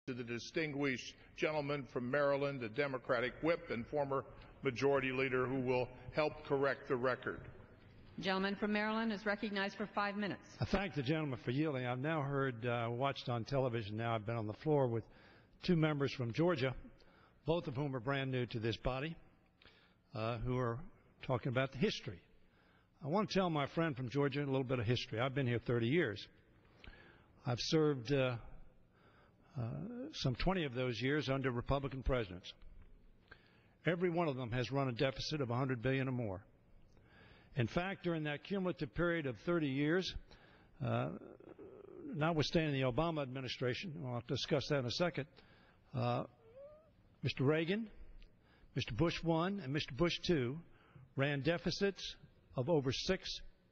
To the distinguished gentleman from Maryland, the Democratic whip and former majority leader, who will help correct the record. The gentleman from Maryland is recognized for 5 minutes. I thank the gentleman for yielding. I've now watched on television now. I've been on the floor with two members from Georgia, both of whom are brand new to this body, who are talking about the history. I want to tell my friend from Georgia a little bit of history. I've been here 30 years. I've served some 20 of those years under Republican presidents. Every one of them has run a deficit of $100 billion or more. In fact, during that cumulative period of 30 years, notwithstanding the Obama administration, I'll discuss that in a second, Mr. Reagan, Mr. Bush I, and Mr. Bush II ran deficits of over $6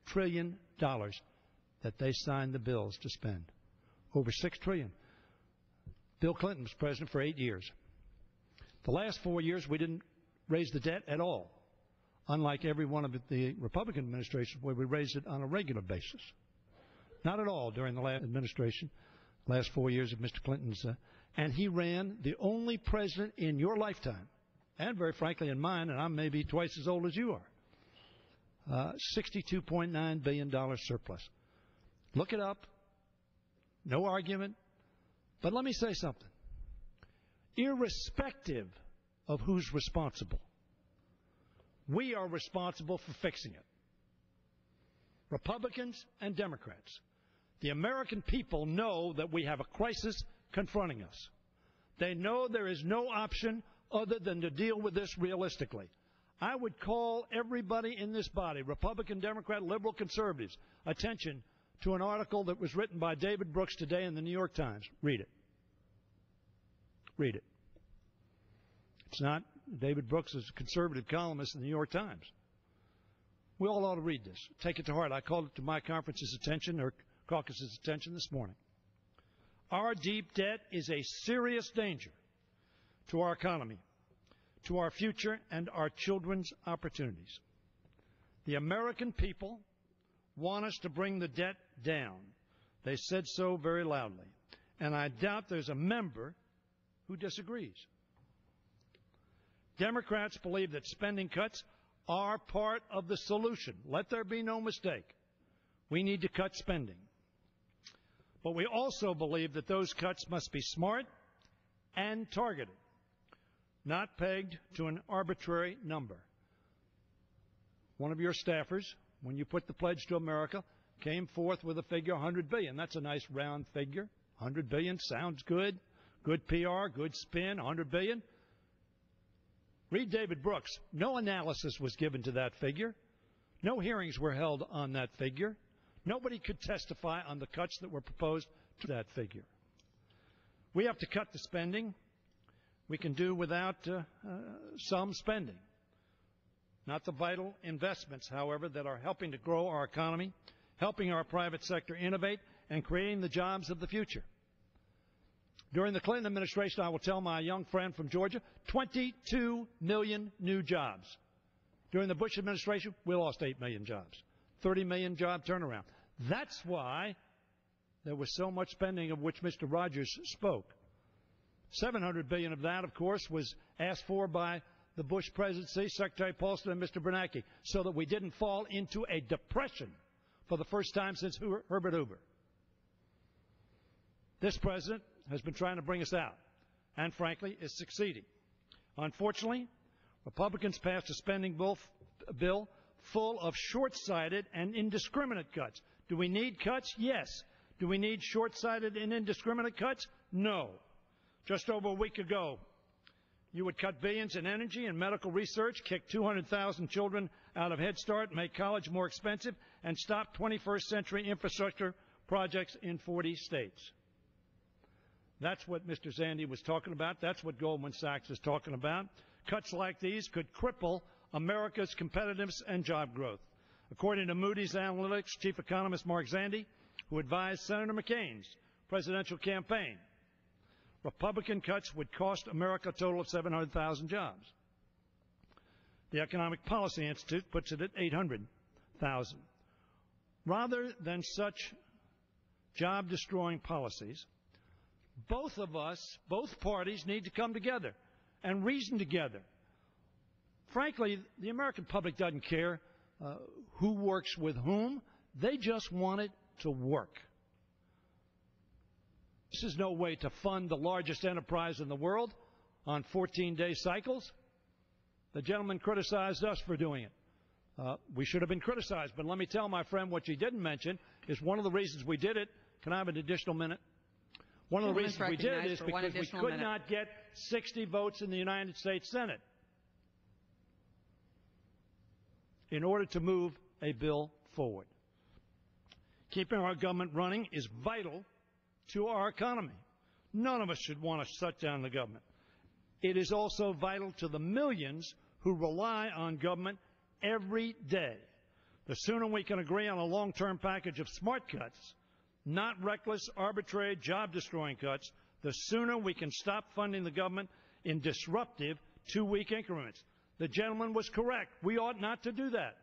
trillion that they signed the bills to spend. Over $6 trillion. Bill Clinton was president for 8 years. The last 4 years, we didn't raise the debt at all, unlike every one of the Republican administrations where we raised it on a regular basis. Not at all during the last administration, last 4 years of Mr. Clinton's. And he ran, the only president in your lifetime, and very frankly in mine, and I'm maybe twice as old as you are, $62.9 billion surplus. Look it up. No argument. But let me say something. Irrespective of who's responsible, we are responsible for fixing it. Republicans and Democrats. The American people know that we have a crisis confronting us. They know there is no option other than to deal with this realistically. I would call everybody in this body, Republican, Democrat, liberal, conservatives, attention to an article that was written by David Brooks today in the New York Times. Read it. Read it. It's not David Brooks is a conservative columnist in the New York Times. We all ought to read this. Take it to heart. I called it to my conference's attention, or caucus's attention this morning. Our deep debt is a serious danger to our economy, to our future, and our children's opportunities. The American people want us to bring the debt down. They said so very loudly. And I doubt there's a member who disagrees. Democrats believe that spending cuts are part of the solution. Let there be no mistake. We need to cut spending. But we also believe that those cuts must be smart and targeted, not pegged to an arbitrary number. One of your staffers, when you put the Pledge to America, came forth with a figure, $100 billion. That's a nice round figure. $100 billion sounds good. Good PR, good spin, $100 billion. Read David Brooks. No analysis was given to that figure. No hearings were held on that figure. Nobody could testify on the cuts that were proposed to that figure. We have to cut the spending. We can do without some spending. Not the vital investments, however, that are helping to grow our economy, helping our private sector innovate, and creating the jobs of the future. During the Clinton administration, I will tell my young friend from Georgia, 22 million new jobs. During the Bush administration, we lost 8 million jobs. 30 million job turnaround. That's why there was so much spending of which Mr. Rogers spoke. $700 billion of that, of course, was asked for by the Bush presidency, Secretary Paulson and Mr. Bernanke, so that we didn't fall into a depression for the first time since Herbert Hoover. This president has been trying to bring us out, and frankly is succeeding. Unfortunately, Republicans passed a spending bill full of short-sighted and indiscriminate cuts. Do we need cuts? Yes. Do we need short-sighted and indiscriminate cuts? No. Just over a week ago, you would cut billions in energy and medical research, kick 200,000 children out of Head Start, make college more expensive, and stop 21st century infrastructure projects in 40 states. That's what Mr. Zandi was talking about. That's what Goldman Sachs is talking about. Cuts like these could cripple America's competitiveness and job growth. According to Moody's Analytics chief economist Mark Zandi, who advised Senator McCain's presidential campaign, Republican cuts would cost America a total of 700,000 jobs. The Economic Policy Institute puts it at 800,000. Rather than such job-destroying policies, both of us, both parties, need to come together and reason together. Frankly, the American public doesn't care who works with whom. They just want it to work. This is no way to fund the largest enterprise in the world on 14-day cycles. The gentleman criticized us for doing it. We should have been criticized, but let me tell my friend what you didn't mention is one of the reasons we did it. Can I have an additional minute? One of the reasons we did it is because we could not get 60 votes in the United States Senate in order to move a bill forward. Keeping our government running is vital to our economy. None of us should want to shut down the government. It is also vital to the millions who rely on government every day. The sooner we can agree on a long-term package of smart cuts, not reckless, arbitrary, job-destroying cuts, the sooner we can stop funding the government in disruptive two-week increments. The gentleman was correct. We ought not to do that.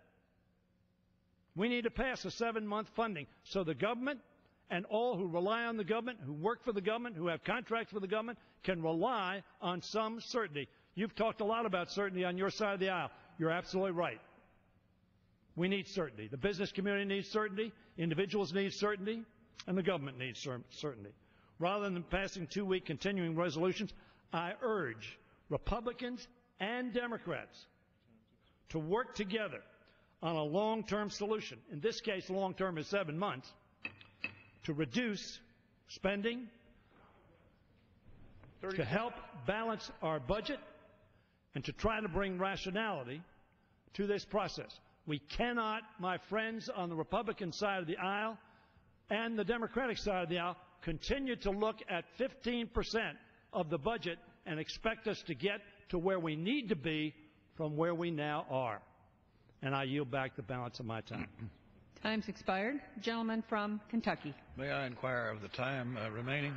We need to pass a 7-month funding so the government and all who rely on the government, who work for the government, who have contracts with the government, can rely on some certainty. You've talked a lot about certainty on your side of the aisle. You're absolutely right. We need certainty. The business community needs certainty, individuals need certainty, and the government needs certainty. Rather than passing two-week continuing resolutions, I urge Republicans and Democrats to work together on a long-term solution. In this case, long-term is 7 months, to reduce spending, to help balance our budget, and to try to bring rationality to this process. We cannot, my friends on the Republican side of the aisle and the Democratic side of the aisle, continue to look at 15% of the budget and expect us to get to where we need to be from where we now are. And I yield back the balance of my time. Time's expired. Gentleman from Kentucky. May I inquire of the time remaining?